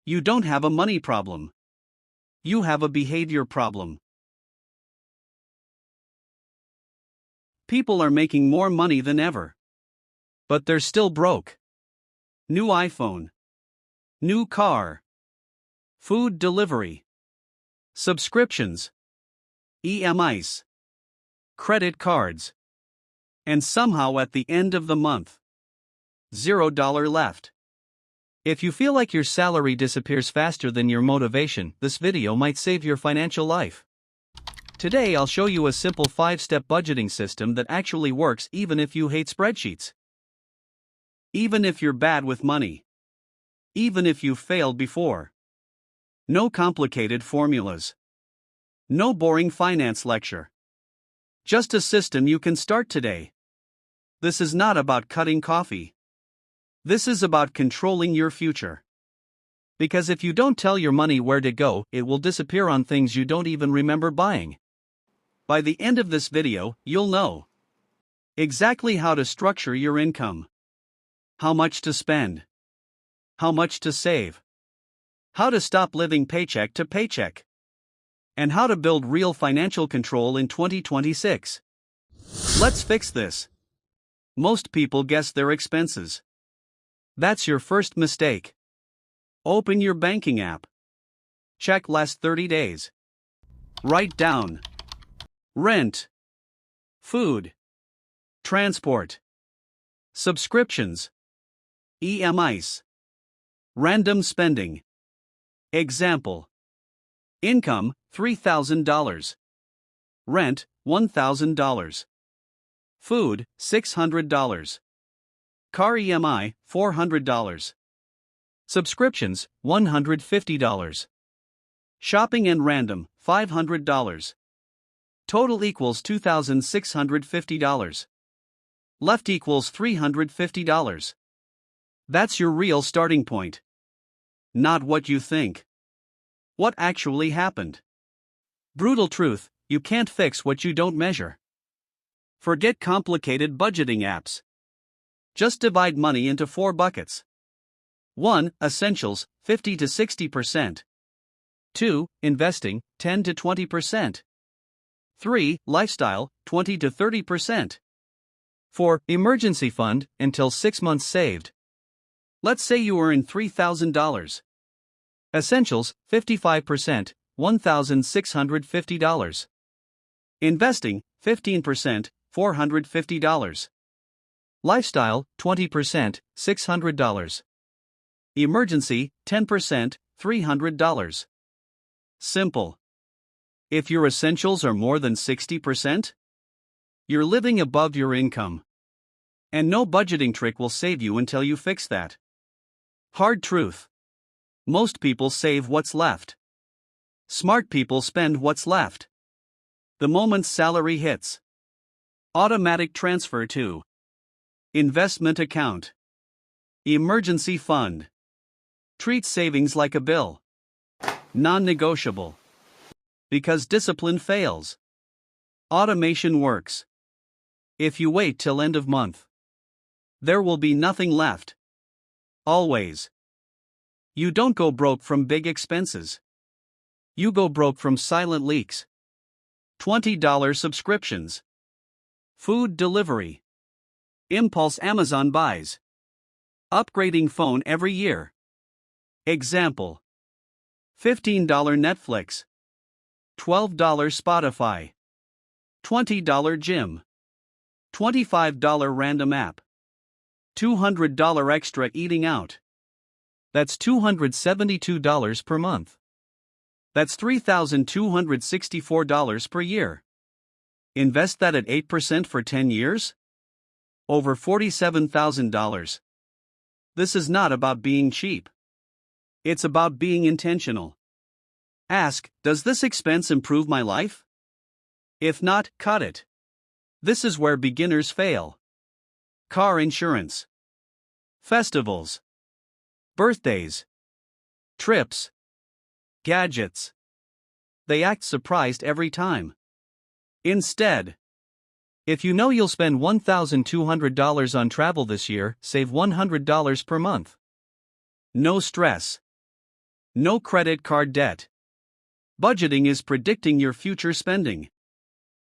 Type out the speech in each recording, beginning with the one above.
You don't have a money problem. You have a behavior problem. People are making more money than ever. But they're still broke. New iPhone. New car. Food delivery. Subscriptions. EMIs. Credit cards. And somehow at the end of the month, $0 left. If you feel like your salary disappears faster than your motivation, this video might save your financial life. Today I'll show you a simple 5-step budgeting system that actually works even if you hate spreadsheets. Even if you're bad with money. Even if you've failed before. No complicated formulas. No boring finance lecture. Just a system you can start today. This is not about cutting coffee. This is about controlling your future. Because if you don't tell your money where to go, it will disappear on things you don't even remember buying. By the end of this video, you'll know exactly how to structure your income, how much to spend, how much to save, how to stop living paycheck to paycheck, and how to build real financial control in 2026. Let's fix this. Most people guess their expenses. That's your first mistake. Open your banking app. Check last 30 days. Write down rent, food, transport, subscriptions, EMIs, random spending. Example: income $3,000, rent $1,000, food $600, car EMI $400, subscriptions $150, shopping and random $500. Total equals $2,650. Left equals $350. That's your real starting point. Not what you think. What actually happened. Brutal truth: you can't fix what you don't measure. Forget complicated budgeting apps. Just divide money into 4 buckets. 1. Essentials, 50 to 60%. 2. Investing, 10 to 20%. 3. Lifestyle, 20 to 30%. 4. Emergency fund, until 6 months saved. Let's say you earn $3,000. Essentials, 55%, $1,650. Investing, 15%, $450. Lifestyle, 20%, $600. Emergency, 10%, $300. Simple. If your essentials are more than 60%, you're living above your income. And no budgeting trick will save you until you fix that. Hard truth. Most people save what's left. Smart people spend what's left. The moment salary hits. Automatic transfer to investment account. Emergency fund. Treat savings like a bill. Non-negotiable. Because discipline fails. Automation works. If you wait till end of month, there will be nothing left. Always. You don't go broke from big expenses. You go broke from silent leaks. $20 subscriptions. Food delivery. Impulse Amazon buys. Upgrading phone every year. Example: $15 Netflix. $12 Spotify. $20 gym. $25 random app. $200 extra eating out. That's $272 per month. That's $3,264 per year. Invest that at 8% for 10 years? Over $47,000. This is not about being cheap. It's about being intentional. Ask, does this expense improve my life? If not, cut it. This is where beginners fail. Car insurance. Festivals. Birthdays. Trips. Gadgets. They act surprised every time. Instead, if you know you'll spend $1,200 on travel this year, save $100 per month. No stress. No credit card debt. Budgeting is predicting your future spending,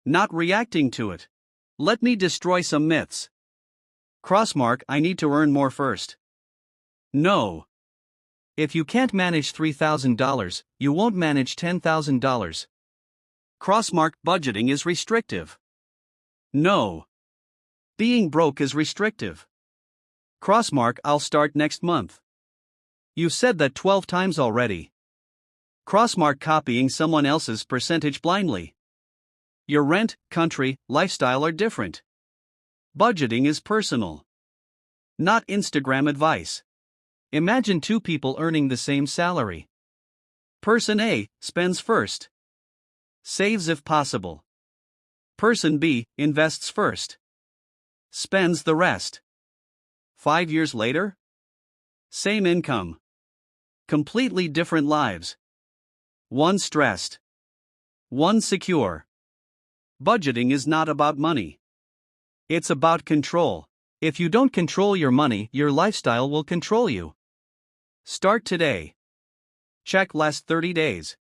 not reacting to it. Let me destroy some myths. Crossmark, I need to earn more first. No. If you can't manage $3,000, you won't manage $10,000. Crossmark, budgeting is restrictive. No. Being broke is restrictive. Crossmark, I'll start next month. You've said that 12 times already. Crossmark, copying someone else's percentage blindly. Your rent, country, lifestyle are different. Budgeting is personal, not Instagram advice. Imagine two people earning the same salary. Person A spends first, saves if possible. Person B invests first, spends the rest. 5 years later? Same income. Completely different lives. One stressed, one secure. Budgeting is not about money. It's about control. If you don't control your money, your lifestyle will control you. Start today. Check last 30 days.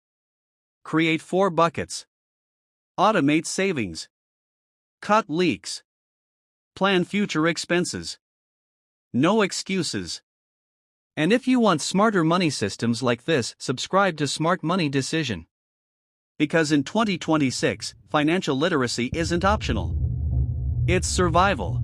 Create 4 buckets. Automate savings. Cut leaks. Plan future expenses. No excuses. And if you want smarter money systems like this, subscribe to Smart Money Decision. Because in 2026, financial literacy isn't optional. It's survival.